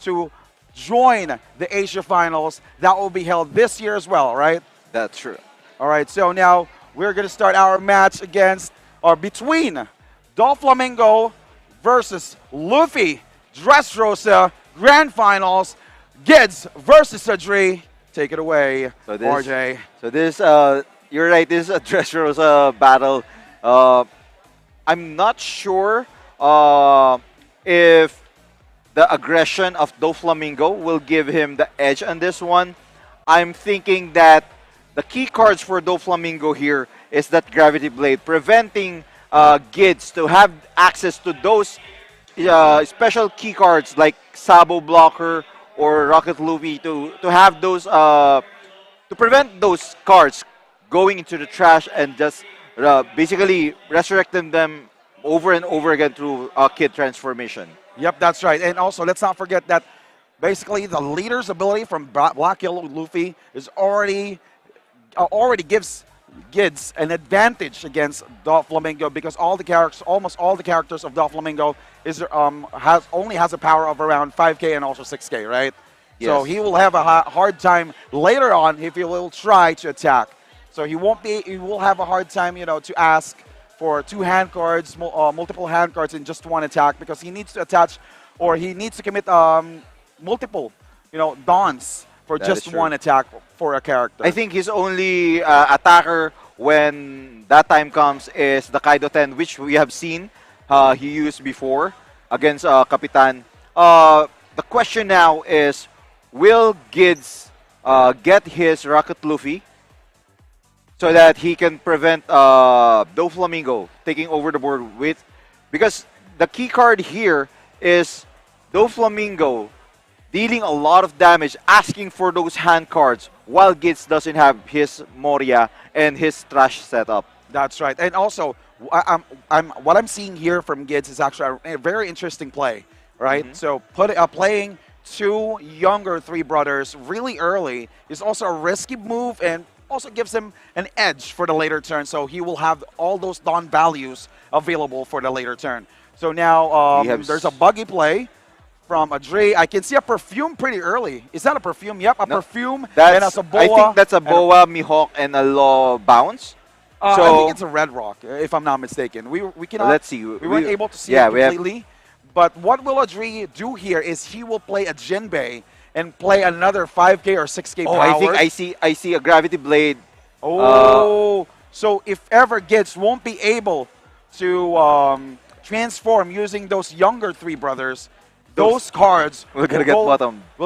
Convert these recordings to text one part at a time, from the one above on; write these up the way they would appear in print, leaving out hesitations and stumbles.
to join the Asia Finals that will be held this year as well, right? That's true. All right, so now we're going to start our match against or between Doflamingo versus Luffy, Dressrosa, Grand Finals, Gids versus Adri. Take it away, RJ. So this, you're right. This is a Dressrosa battle. I'm not sure if the aggression of Doflamingo will give him the edge on this one. I'm thinking that the key cards for Doflamingo here is that Gravity Blade, preventing Gids to have access to those special key cards like Sabo Blocker or Rocket Luffy to have those to prevent those cards going into the trash and just basically resurrecting them over and over again through Kid transformation. Yep, that's right. And also, let's not forget that basically the leader's ability from Black Yellow Luffy is already gives Gids an advantage against Doflamingo because all the characters, almost all the characters of Doflamingo is only has a power of around 5k and also 6k, right? Yes. So he will have a hard time later on if he will try to attack. So he will have a hard time, to ask for 2 hand cards, multiple hand cards in just 1 attack because he needs to attach or he needs to commit multiple, dons for just 1 attack for a character. I think his only attacker when that time comes is the Kaido 10, which we have seen he used before against Kapitan. The question now is, will Gids get his Rocket Luffy so that he can prevent Doflamingo taking over the board with... Because the key card here is Doflamingo dealing a lot of damage, asking for those hand cards, while Gids doesn't have his Moria and his trash setup. That's right. And also, what I'm seeing here from Gids is actually a very interesting play, right? Mm-hmm. So playing 2 younger 3 brothers really early is also a risky move and also gives him an edge for the later turn. So he will have all those Dawn values available for the later turn. So now there's a buggy play from Adri. I can see a perfume pretty early. Is that a perfume? Yep, a perfume. And a boa. I think that's a boa, Mihawk, and a law bounce. I think it's a red rock, if I'm not mistaken. We cannot. Let's see. We weren't able to see it completely. But what will Adri do here is he will play a Jinbei and play another 5k or 6k power. I think I see a Gravity Blade. So if ever Gids won't be able to transform using those younger 3 brothers, those cards will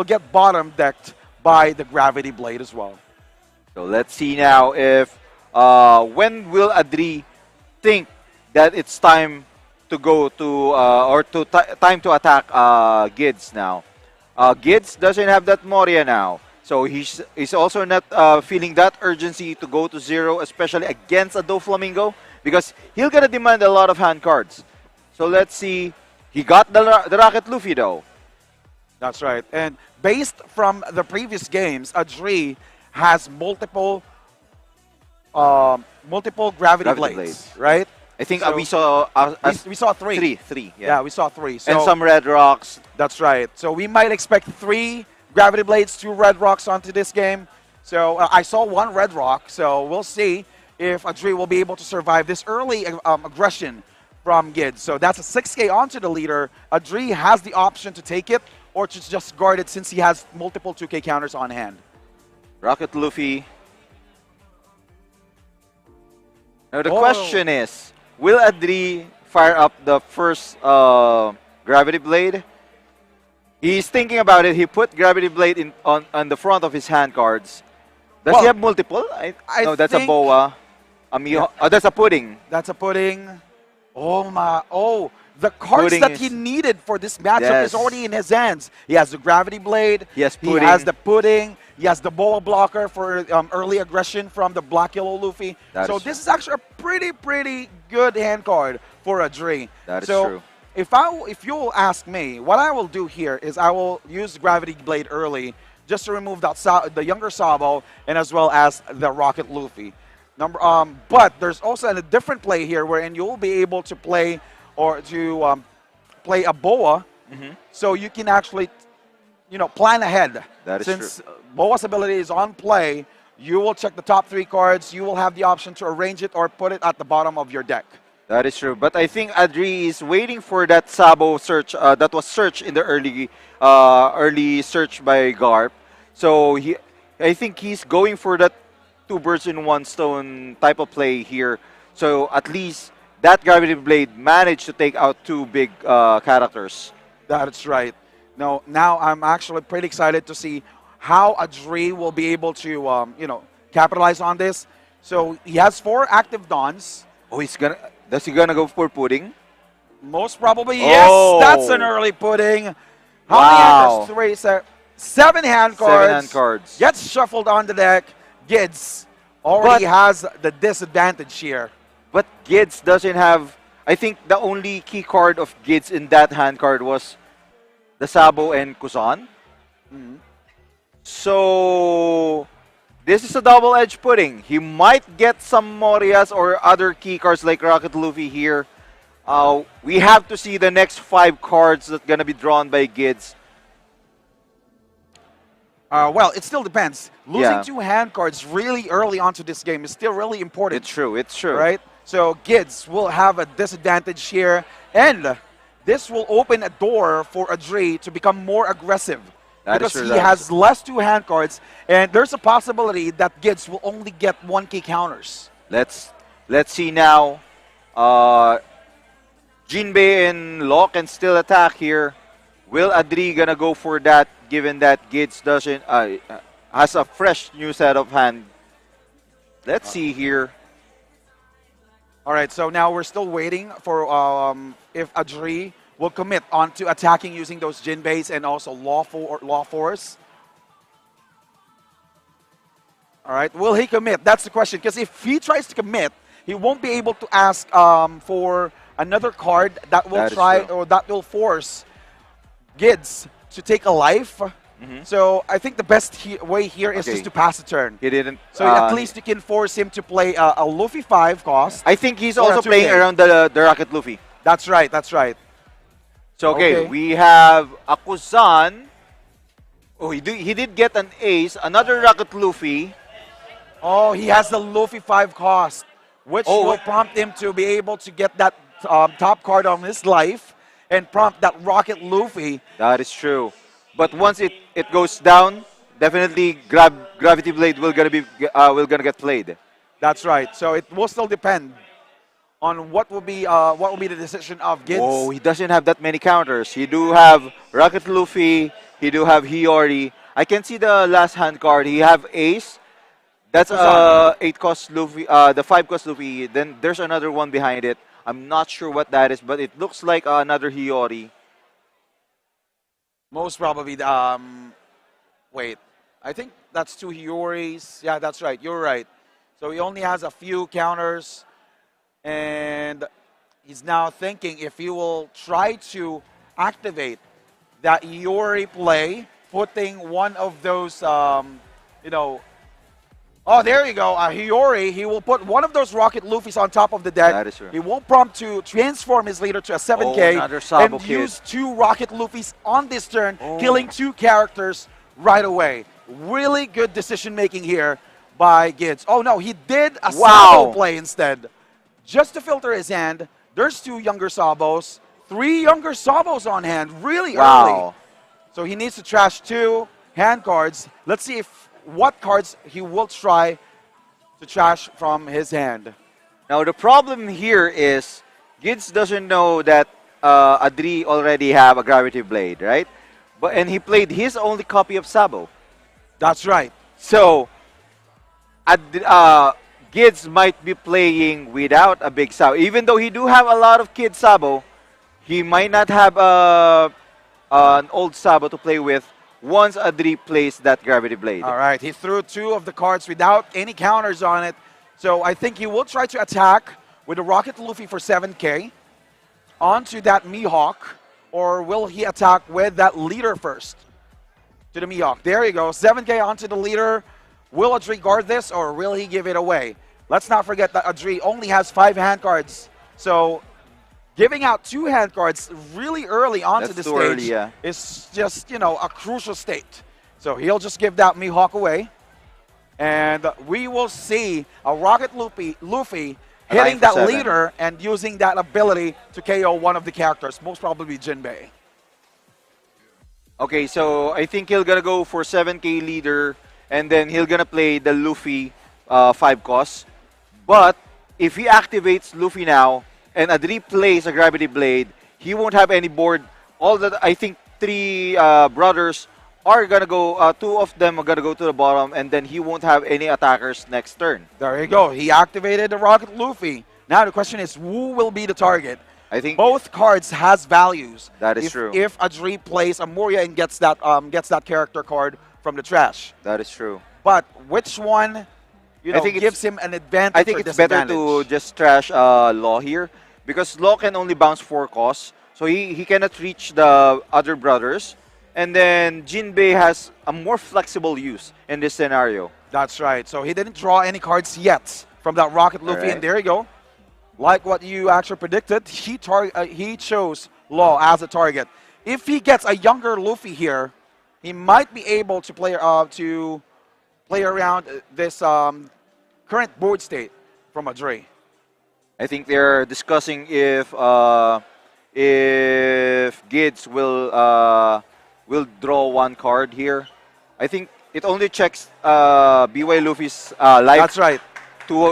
get bottom decked by the Gravity Blade as well. So let's see now if when will Adri think that it's time to go to time to attack Gids now. Gids doesn't have that Moria now, so he's also not feeling that urgency to go to 0, especially against a Doflamingo, because he'll gonna demand a lot of hand cards. So let's see. He got the Rocket Luffy though. That's right. And based from the previous games, Adri has multiple gravity blades, right? I think we saw 3. 3. Yeah, we saw 3. So and some red rocks. That's right. So we might expect 3 gravity blades, 2 red rocks onto this game. So I saw 1 red rock. So we'll see if Adri will be able to survive this early aggression from Gids. So that's a 6k onto the leader. Adri has the option to take it or to just guard it since he has multiple 2k counters on hand. Rocket Luffy. Now the question is, will Adri fire up the first Gravity Blade? He's thinking about it. He put Gravity Blade on the front of his hand cards. Does he have multiple? No, that's a boa. That's a pudding. That's a pudding. The cards that he needed for this matchup is already in his hands. He has the Gravity Blade. He has the pudding. He has the boa blocker for early aggression from the Black Yellow Luffy. So this is actually a pretty good hand card for Adri. That is true. If you'll ask me, what I will do here is I will use Gravity Blade early just to remove the younger Sabo and as well as the Rocket Luffy. But there's also a different play here wherein you'll be able to play or to play a boa, so you can actually plan ahead. That is Since true. Boa's ability is on play, you will check the top 3 cards. You will have the option to arrange it or put it at the bottom of your deck. That is true. But I think Adri is waiting for that Sabo search that was searched in the early search by Garp. So I think he's going for that two birds in one stone type of play here. So at least that Gravity Blade managed to take out two big characters. That's right. No, now I'm actually pretty excited to see how Adri will be able to, capitalize on this. So he has 4 active Dons. Oh, does he gonna go for pudding? Most probably, yes. Oh. That's an early pudding. How many Wow. hand cards? 3, 7 hand cards. 7 hand cards. Gets shuffled on the deck. Gids already has the disadvantage here. But Gids doesn't have. I think the only key card of Gids in that hand card was the Sabo and Kuzan. So this is a double-edged pudding. He might get some Morias or other key cards like Rocket Luffy here. We have to see the next 5 cards that's gonna be drawn by Gids. Well, it still depends. Losing Yeah. 2 hand cards really early onto this game is still really important. It's true. It's true. Right? So Gids will have a disadvantage here, and this will open a door for Adri to become more aggressive. That is because true, he that is has less 2 hand cards, and there's a possibility that Gids will only get 1 key counters. Let's see now. Jinbei and Law can still attack here. Will Adri gonna go for that? Given that Gids doesn't has a fresh new set of hand. Let's see here. All right, so now we're still waiting for if Adri will commit onto attacking using those Jinbeis and also Law Force. All right, will he commit? That's the question. Because if he tries to commit, he won't be able to ask for another card that will that will force Gids to take a life. So I think the best way here is just to pass a turn. He didn't. So at least you can force him to play a Luffy 5 cost. I think he's or a also playing 2K. around the Rocket Luffy. That's right, that's right. So okay, Okay. we have Akuzan. Oh, he did get an ace. Another Rocket Luffy. Oh, he has the Luffy 5 cost, which will prompt him to be able to get that top card on his life and prompt that Rocket Luffy. That is true. But once it goes down, definitely Gravity Blade will gonna get played. That's right. So it will still depend on what will be the decision of Gids. Oh, he doesn't have that many counters. He do have Rocket Luffy. He do have Hiyori. I can see the last hand card. He have Ace. That's 8 cost Luffy. The 5 cost Luffy. Then there's another one behind it. I'm not sure what that is, but it looks like another Hiyori. Most probably, wait, I think that's 2 Hioris. Yeah, that's right. You're right. So he only has a few counters, and he's now thinking if he will try to activate that Hiyori play, putting one of those, oh, there you go, Hiyori. He will put one of those Rocket Luffys on top of the deck. That is true. He will prompt to transform his leader to a 7K another Sabo and kid. use 2 Rocket Luffys on this turn, killing 2 characters right away. Really good decision making here by Gids. Oh no, he did a Sabo play instead. Just to filter his hand, there's 2 younger Sabos, 3 younger Sabos on hand, really early. So he needs to trash 2 hand cards. Let's see what cards he will try to trash from his hand. Now the problem here is Gids doesn't know that Adri already have a Gravity Blade, right? And he played his only copy of Sabo. That's right. So Gids might be playing without a big Sabo. Even though he do have a lot of kid Sabo, he might not have an old Sabo to play with once Adri plays that Gravity Blade. All right, he threw 2 of the cards without any counters on it. So I think he will try to attack with a Rocket Luffy for 7K onto that Mihawk, or will he attack with that leader first to the Mihawk? There you go, 7K onto the leader. Will Adri guard this, or will he give it away? Let's not forget that Adri only has 5 hand cards. So Giving out 2 hand cards really early onto That's the too stage early, yeah. is just, a crucial state. So he'll just give that Mihawk away. And we will see a Rocket Luffy hitting for that 7. leader and using that ability to KO one of the characters, most probably Jinbei. Okay, so I think he'll gonna go for 7k leader, and then he'll gonna play the Luffy 5 cost. But if he activates Luffy now and Adri plays a Gravity Blade, he won't have any board. All that I think 3 brothers are gonna go. 2 of them are gonna go to the bottom, and then he won't have any attackers next turn. There you go. He activated the Rocket Luffy. Now the question is, who will be the target? I think Both cards has values. that is true. If Adri plays a Moria and gets that character card from the trash, That is true. but which one, I think gives him an advantage? I think or it's better to disadvantage? just trash Law here, because Law can only bounce 4 costs, so he cannot reach the other brothers. And then Jinbei has a more flexible use in this scenario. That's right. So he didn't draw any cards yet from that Rocket Luffy, Alright. and there you go. Like what you actually predicted, he chose Law as a target. If he gets a younger Luffy here, he might be able to play around this current board state from Adri. I think they're discussing if Gids will draw 1 card here. I think it only checks BY Luffy's life. That's right.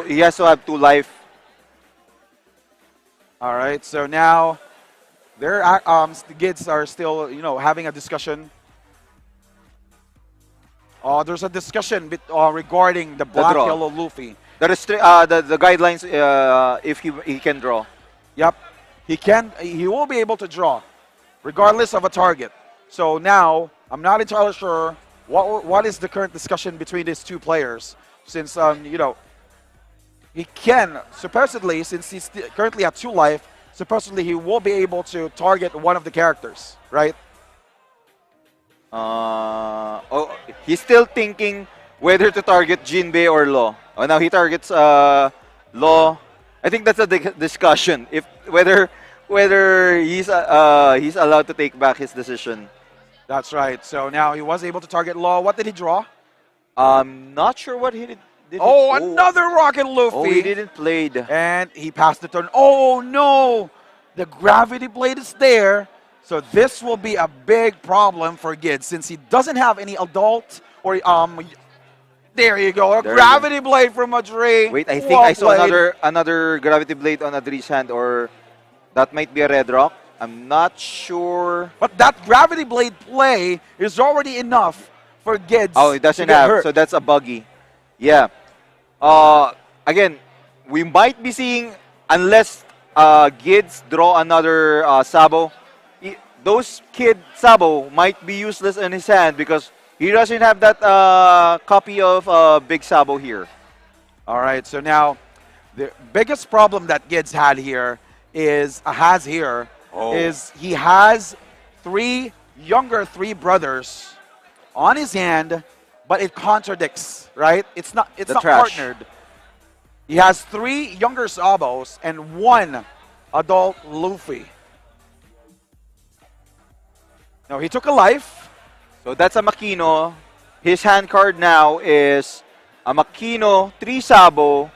He has to have 2 life. All right. So now, the kids are still, having a discussion. There's a discussion regarding the black draw. yellow Luffy. The guidelines if he can draw. Yep. He will be able to draw, regardless of a target. So now, I'm not entirely sure what is the current discussion between these 2 players, since he can supposedly, since he's currently at 2 life, supposedly he will be able to target one of the characters, right? He's still thinking whether to target Jinbei or Law. Oh, now he targets Law. I think that's a discussion if whether he's allowed to take back his decision. That's right. So now he was able to target Law. What did he draw? I'm not sure what he did. Another Rocket Luffy. Oh, he didn't play. And he passed the turn. Oh, no. The Gravity Blade is there. So this will be a big problem for Gids, since he doesn't have any adult or there you go. Gravity Blade from Adri. Wait, I think I saw another Gravity Blade on Adri's hand, or that might be a Red Rock. I'm not sure. But that Gravity Blade play is already enough for Gids. Oh, it doesn't to get have. hurt. So that's a buggy. Yeah. Again, we might be seeing, unless Gids draw another Sabo, those Kid Sabo might be useless in his hand because he doesn't have that copy of Big Sabo here. All right, so now the biggest problem that Gids had here is he has 3 younger 3 brothers on his hand, but it contradicts, right? It's not partnered. He has 3 younger Sabos and 1 adult Luffy. No, he took a life. So that's a Makino. His hand card now is a Makino, 3 Sabo.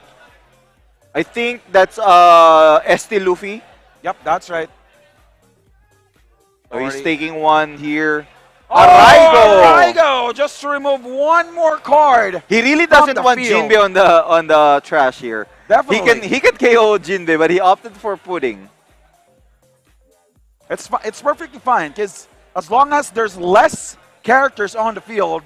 I think that's ST Luffy. Yep, that's right. So he's taking 1 here. Raigo! Just to remove 1 more card. He really doesn't want field. Jinbei on the trash here. Definitely. He can KO Jinbei, but he opted for Pudding. It's perfectly fine, because as long as there's less characters on the field,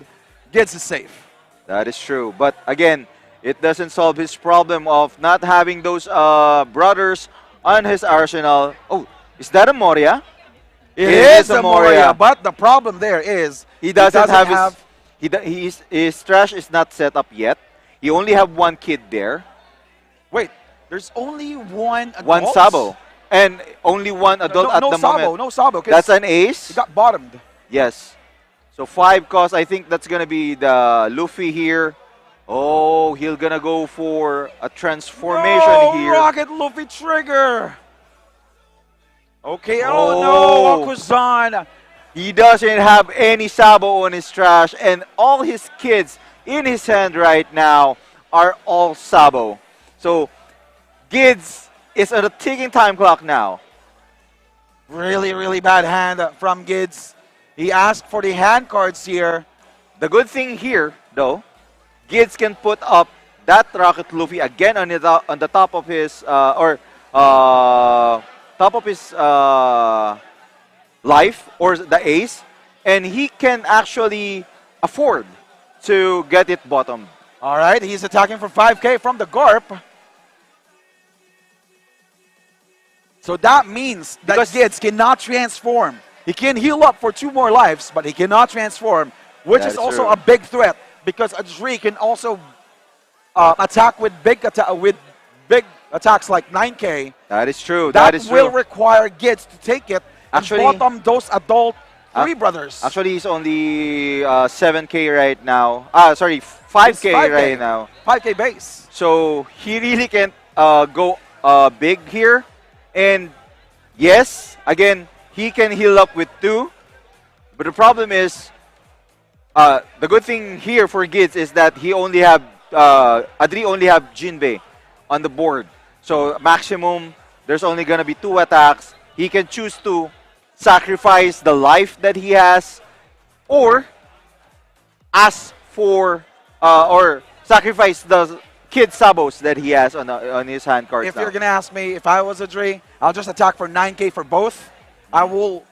Gids is safe. That is true. But again, it doesn't solve his problem of not having those brothers on his arsenal. Oh, is that a Moria? It is a Moria, but the problem there is he doesn't have his trash is not set up yet. He only have 1 kid there. Wait, there's only 1 adult? 1 Sabo. And only 1 adult at the moment. No Sabo. That's an ace? He got bottomed. Yes. So 5 cost. I think that's going to be the Luffy here. Oh, he'll going to go for a transformation here. Rocket Luffy trigger. Okay, oh no, Oh, Akuzan. he doesn't have any Sabo on his trash, and all his kids in his hand right now are all Sabo. So Gids is on a ticking time clock now. Really, really bad hand from Gids. He asked for the hand cards here. The good thing here, though, Gids can put up that Rocket Luffy again on the top of his top of his life or the ace, and he can actually afford to get it bottomed. All right, he's attacking for 5K from the Garp. So that means that Because- Gids cannot transform. He can heal up for 2 more lives, but he cannot transform, which That is is also true. a big threat because Adri can also attack with big attacks like 9K. That is true. That That is will true. require Gids to take it Actually- and bottom those adult Uh, three brothers. Actually, he's only 7K right now. Sorry, 5K, It's 5K. right now. 5K base. So he really can't go big here. And yes, again, he can heal up with 2. But the problem is, the good thing here for Gids is that he only have Adri only have Jinbei on the board. So maximum, there's only gonna be 2 attacks. He can choose to sacrifice the life that he has, or ask for or sacrifice the kid sabos that he has on his hand cards. If now. you're going to ask me if I was Adri, I'll just attack for 9K for both. I will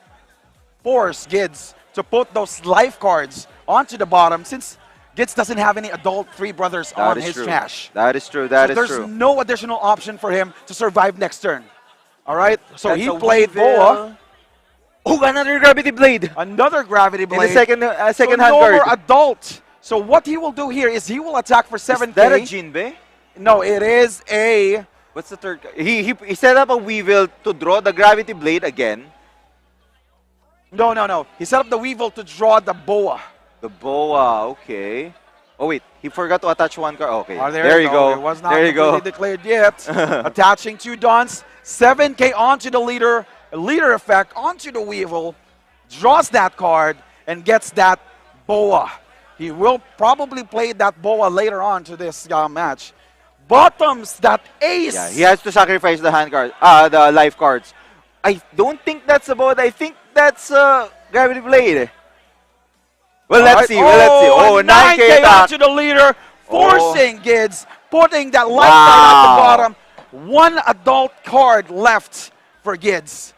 force Gids to put those life cards onto the bottom since Gids doesn't have any adult 3 brothers That on is his true. trash. That is true. So That is there's true. no additional option for him to survive next turn. All right? So That's he a played Weevil. Boa. Oh, another gravity blade Another gravity in blade. the second So second hand no more card. adult. So what he will do here is he will attack for 7K. Is that a Jinbei? No, it is a... What's the third? He set up a Weevil to draw the gravity blade again. No. He set up the Weevil to draw the Boa. The Boa, okay. Oh wait, he forgot to attach 1 card. Okay, Oh, there you go. It was not There you go. completely declared yet. Attaching 2 Dons, 7K onto the leader effect onto the Weevil, draws that card, and gets that Boa. He will probably play that Boa later on to this match. Bottoms that ace. Yeah, he has to sacrifice the hand card, the life cards. I don't think that's about. I think that's gravity blade. Well, let's see. Well, let's see. Oh, 9K attack. onto the leader, forcing Gids, putting that life Wow. card at the bottom. 1 adult card left for Gids.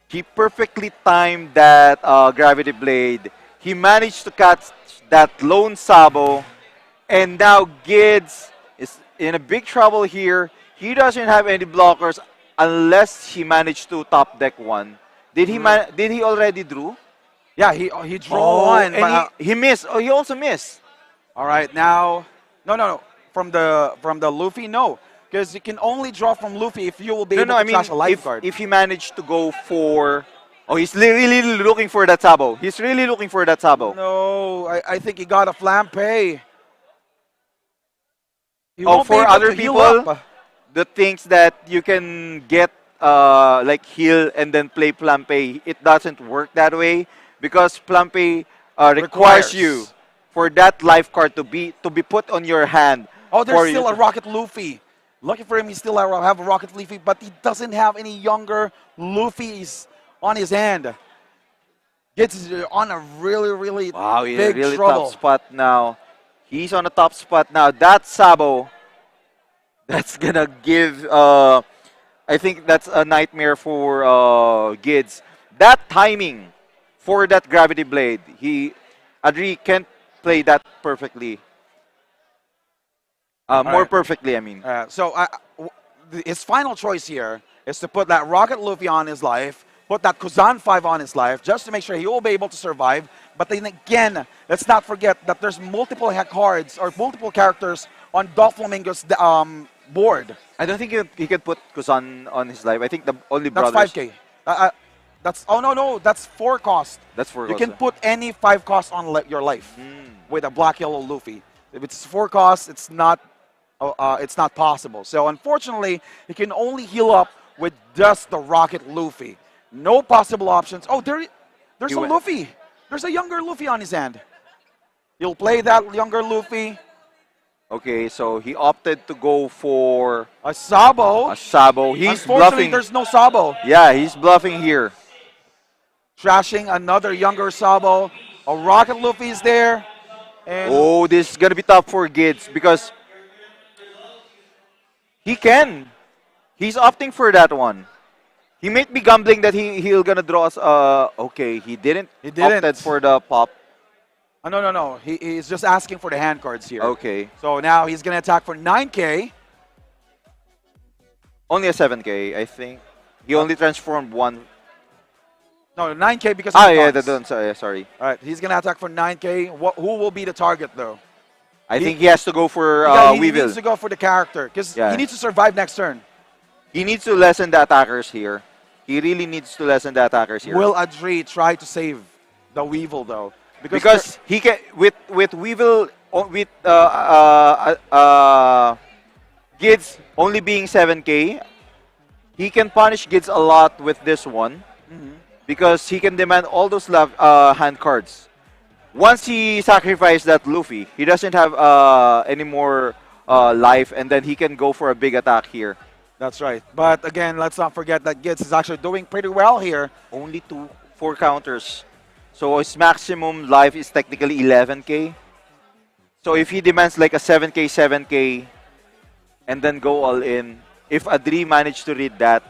He perfectly timed that gravity blade. He managed to catch that lone Sabo, and now Gids is in a big trouble here. He doesn't have any blockers unless he managed to top deck 1. Did he? Did he already drew? Yeah, he drew one. and But, he missed. Oh, he also missed. all right, now no. From the Luffy, no, because you can only draw from Luffy if you will be able I to mean, flash a life card. if he managed to go for, oh, he's really looking for that Sabo. He's really looking for that Sabo. No, I think he got a flampe. He Oh, won't be for able other to heal people, up. the things that you can get like heal and then play Plampe, it doesn't work that way because Plampe requires you for that life card to be put on your hand. Oh, for there's you still a to- Rocket Luffy. Lucky for him, he still have a Rocket Luffy, but he doesn't have any younger Luffys on his hand. Gets on a really Wow, he's big in a really trouble. top spot now. He's on a top spot now. That Sabo, that's gonna give. I think that's a nightmare for Gids. That timing for that gravity blade, Adri can't play that perfectly. More right. perfectly, I mean. So his final choice here is to put that Rocket Luffy on his life, put that Kuzan 5 on his life, just to make sure he will be able to survive. But then again, let's not forget that there's multiple cards or multiple characters on Doflamingo's board. I don't think he can put Kusan on his life. I think the only That's brothers. 5K. No, that's 4 cost. That's for You can put any 5 cost on your life with a black yellow Luffy. If it's 4 costs, it's not possible. So unfortunately, you can only heal up with just the Rocket Luffy. No possible options. Oh, there's He a went- Luffy. There's a younger Luffy on his hand. You'll play that younger Luffy. Okay, so he opted to go for A Sabo. a Sabo. He's Unfortunately, bluffing. there's no Sabo. Yeah, he's bluffing here. Trashing another younger Sabo. A Rocket Luffy is there. And Oh, this is gonna be tough for Gids because he can. He's opting for that one. He might be gambling that he'll gonna draw us. Okay, he didn't. He didn't. Opted for the pop. no. He's just asking for the hand cards here. Okay, So now he's going to attack for 9K. only a 7K, I think. He only transformed one. No, 9K because of Ah, the yeah, taunts. sorry. All right, he's going to attack for 9K. Who will be the target, though? I think he has to go for Yeah, he Weevil. needs to go for the character because Yeah. he needs to survive next turn. He needs to lessen the attackers here. He really needs to lessen the attackers here. Will Adri try to save the Weevil, though? Because he can with Weevil with Gids only being 7K, he can punish Gids a lot with this one because he can demand all those hand cards. Once he sacrificed that Luffy, he doesn't have any more life, and then he can go for a big attack here. That's right. But again, let's not forget that Gitz is actually doing pretty well here. Only 4 counters. So his maximum life is technically 11K. So if he demands like a 7K, 7K, and then go all in, if Adri managed to read that,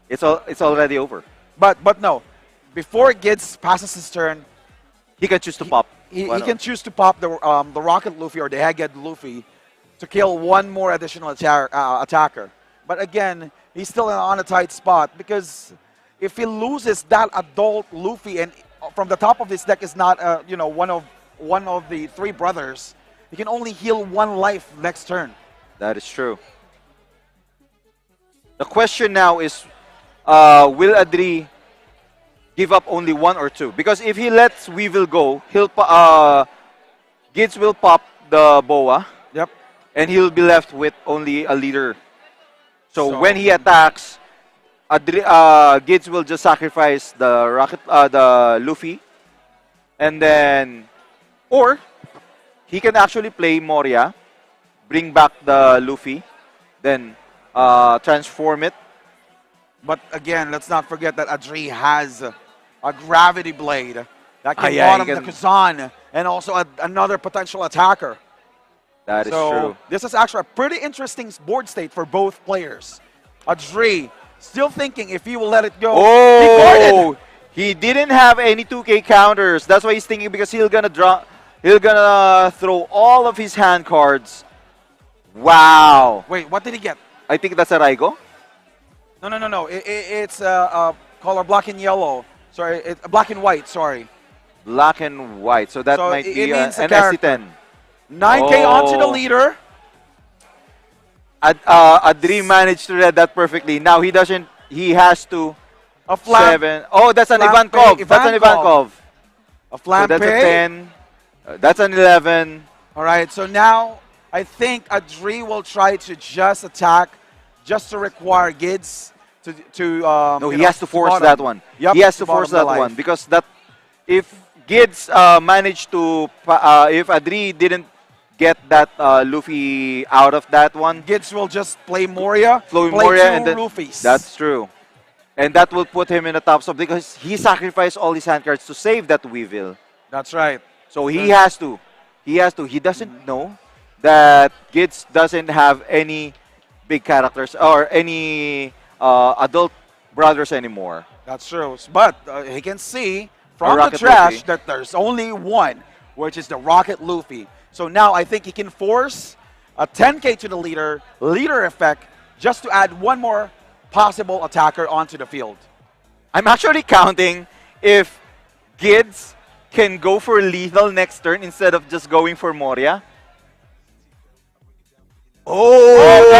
it's already over. But no, before Gitz passes his turn, He can choose to pop. he Why can not? choose to pop the Rocket Luffy or the Egghead Luffy to kill one more additional attacker. But again, he's still on a tight spot because if he loses that adult Luffy and from the top of his deck is not one of the 3 brothers, he can only heal 1 life next turn. That is true. The question now is, will Adri give up only 1 or 2? Because if he lets Weevil go, Gids will pop the Boa, Yep. and he'll be left with only a leader. So So- when he attacks, Gids will just sacrifice the Luffy, and then, or he can actually play Moria, bring back the Luffy, then transform it. But again, let's not forget that Adri has a Gravity Blade that can Yeah, he bottom the can- Kazan and also another potential attacker. That is So true. this is actually a pretty interesting board state for both players. Adri still thinking if he will let it go. He guarded. Oh, he didn't have any 2K counters. That's why he's thinking because he'll gonna throw all of his hand cards. Wow. Wait, what did he get? I think that's a Raigo. No. It's color black and yellow. Sorry, it's black and white. Sorry. Black and white. So that So might it be means a an character. SC10. 9K onto the Oh. leader. Adri managed to read that perfectly. Now he doesn't. He has to. A flam. 7. Oh, that's an Flampe Ivankov. That's an Ivankov. Ivankov. A So flampe. that's a 10. That's an 11. All right, so now I think Adri will try to just attack, just to require Gids to No, he has to force bottom. that one. Yep, He has to bottom force the that life. one because that if Gids managed to if Adri didn't get that Luffy out of that one, Gids will just play Moria, Flowing play Moria, 2 and then Luffys. that's true, and that will put him in the top spot because he sacrificed all his hand cards to save that Weevil. That's right. So he has to. He has to. He doesn't know that Gids doesn't have any big characters or any adult brothers anymore. That's true. But he can see from the Rocket trash Luffy. that there's only one, which is the Rocket Luffy. So now I think he can force a 10K to the leader effect, just to add one more possible attacker onto the field. I'm actually counting if Gids can go for lethal next turn instead of just going for Moria.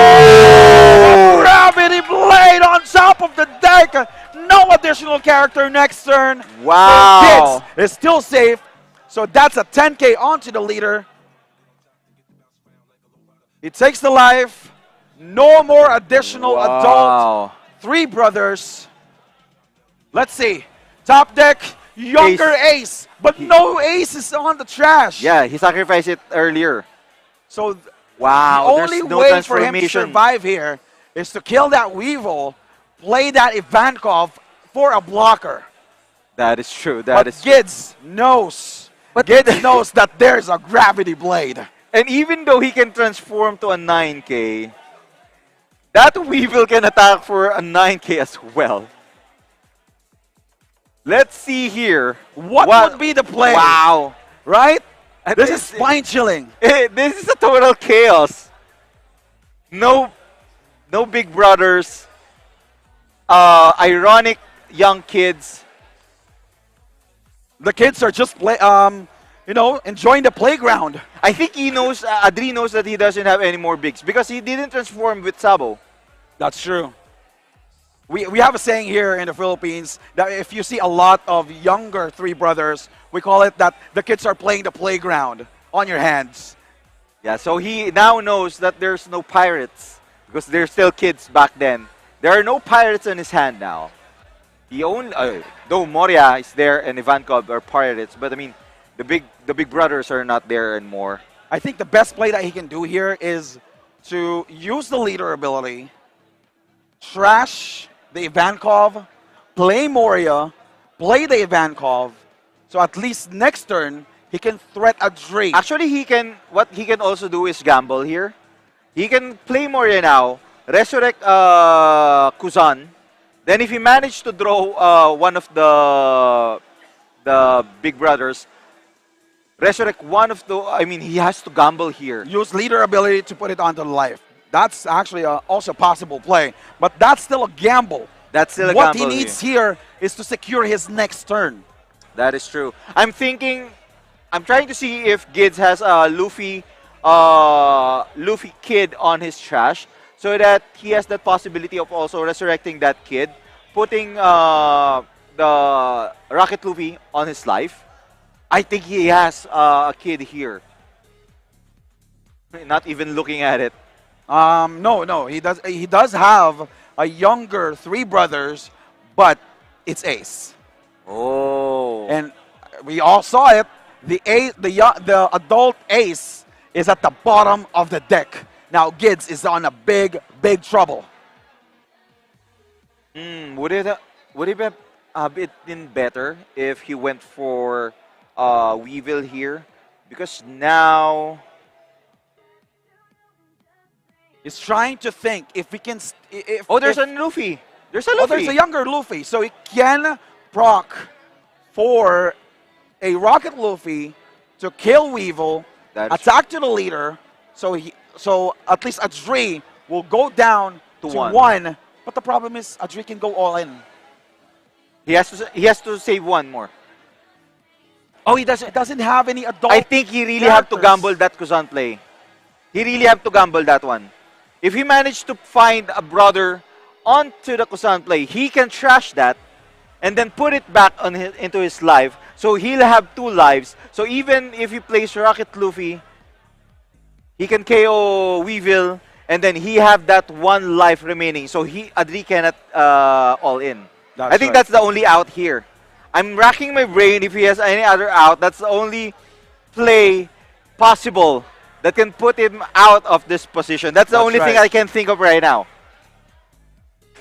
Oh! Gravity Blade on top of the deck. No additional character next turn. Wow. So Gids is still safe. So that's a 10K onto the leader. He takes the life. No more additional adult three brothers. Let's see. Top deck, younger ace. But He- no ace is on the trash. Yeah, he sacrificed it earlier. So Wow, the there's only no way for him to transformation. survive here is to kill that Weevil, play that Ivankov for a blocker. That is true. But That is true. Gids knows. But- Gids knows that there's a gravity blade. And even though he can transform to a 9K, that Weevil can attack for a 9K as well. Let's see here. What would be the play? Wow. Right? And This is spine chilling. This is a total chaos. No big brothers. Ironic young kids. The kids are just enjoying the playground. I think he knows, Adri knows that he doesn't have any more bigs because he didn't transform with Sabo. That's true. We have a saying here in the Philippines that if you see a lot of younger three brothers, we call it that the kids are playing the playground on your hands. Yeah, so he now knows that there's no pirates because they're still kids back then. There are no pirates on his hand now. He only, though Moria is there and Ivankov are pirates, but I mean, the big brothers are not there anymore. I think the best play that he can do here is to use the leader ability, trash the Ivankov, play Moria, play the Ivankov, so at least next turn he can threat a Drake. Actually, what he can also do is gamble here. He can play Moria now, resurrect Kuzan. Then if he managed to draw one of the big brothers, resurrect one of the. I mean, he has to gamble here. Use leader ability to put it onto life. That's actually also a possible play, but that's still a gamble. That's still a What gamble he needs here is to secure his next turn. That is true. I'm trying to see if Gids has a Luffy kid on his trash, so that he has that possibility of also resurrecting that kid, putting the Rocket Luffy on his life. I think he has a kid here. Not even looking at it. No, he does. He does have a younger three brothers, but it's Ace, Oh. and we all saw it. The adult Ace is at the bottom of the deck. Now Gids is on a big trouble. Would it have been better if he went for Weevil here? Because now He's trying to think if we can. If there's if, a Luffy. There's a Luffy. there's a younger Luffy, so he can proc for a Rocket Luffy to kill Weevil, That's attack to the leader, so at least Adri will go down To to one. one. But the problem is Adri can go all in. He has to save one more. Oh, he He doesn't. doesn't have any adult. I think he really have to characters. gamble that Kuzan play. He really have to gamble that one. If he managed to find a brother onto the Kuzan play, he can trash that and then put it back into his life. So he'll have two lives. So even if he plays Rocket Luffy, he can KO Weevil and then he have that one life remaining. So Adri cannot all in. I think that's the only out here. I'm racking my brain if he has any other out. That's the only play possible that can put him out of this position. That's the That's only thing right. I can think of right now.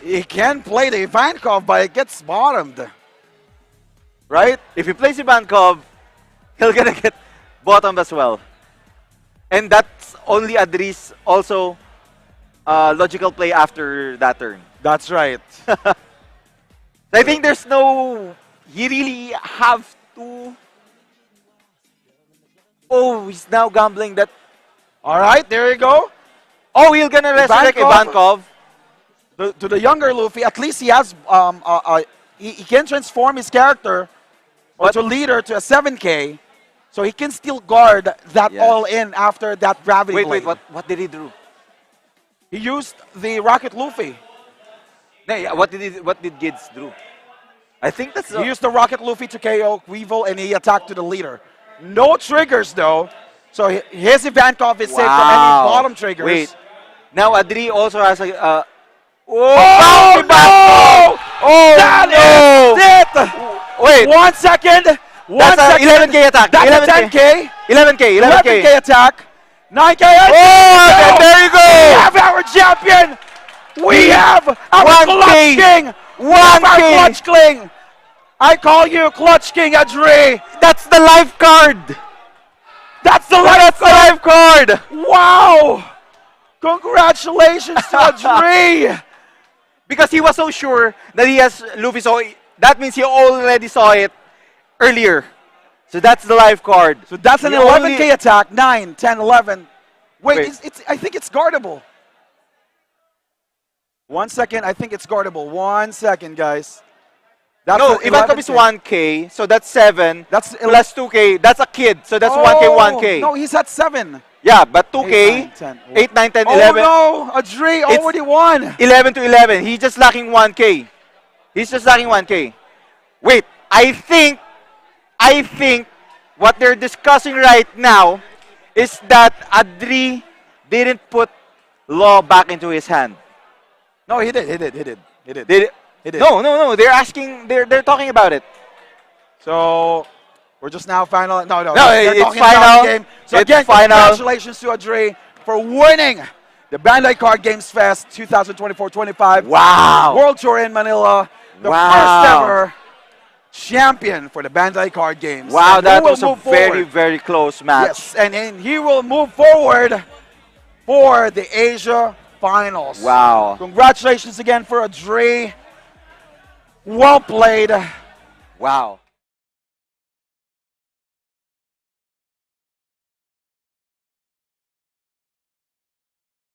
He can play the Ivankov, but it gets bottomed. Right? If he plays Ivankov, he'll gonna get bottomed as well. And that's only Adri's also logical play after that turn. That's right. I think there's no. He really have to. Oh, he's now gambling that. All right, there you go. Oh, he's gonna resurrect Ivankov. Ivankov. To the younger Luffy, at least he has he can transform his character What? to leader to a 7K, so he can still guard that Yes. all in after that gravity Wait, blade. what did he do? He used the Rocket Luffy. No, yeah, what did Gids do? I think that's He used the Rocket Luffy to KO Weevil, and he attacked to the leader. No triggers though, so his Ivankov is safe from any Wow. bottom triggers. Wait. Now Adri also has a Oh, bouncy back. no! Oh, That no. is it! Wait, 1 second. One that's second. a 11K attack. That's 11K. a 10K. 11K. 11K attack. 9K. Oh, there you go. We have our champion. We have our 1K. Clutch King. We have our 1K. Clutch King. I call you Clutch King, Adri. That's the life card. That's the That's the life card. Wow. Congratulations to Adri. Because he was so sure that he has Luffy, so that means he already saw it earlier. So that's the life card. So that's an He 11K only- attack. 9, 10, 11. Wait, Wait. It's, I think it's guardable. 1 second. I think it's guardable. 1 second, guys. That's No, an event cup is 11K. 1K, so that's 7. That's Plus 2K, that's a kid, so that's 1K, 1K. No, he's at 7. Yeah, but 2K, 8, 9, 10. 8, 9, 10, Oh 11. no, Adri It's- already won. 11 to 11. He's just lacking 1K. He's just lacking 1K. Wait, I think what they're discussing right now is that Adri didn't put Law back into his hand. No, he did. He did. Did He did. No. They're asking. They're talking about it. So we're just now final. No, No, they're it's talking about final. the game. So It's again, final. congratulations to Adri for winning the Bandai Card Games Fest 2024-25 Wow. World Tour in Manila. The Wow. first ever champion for the Bandai Card Games. Wow, And that he will was a move very, forward. very close match. Yes, and he will move forward for the Asia Finals. Wow. Congratulations again for Adri. Well played. Wow.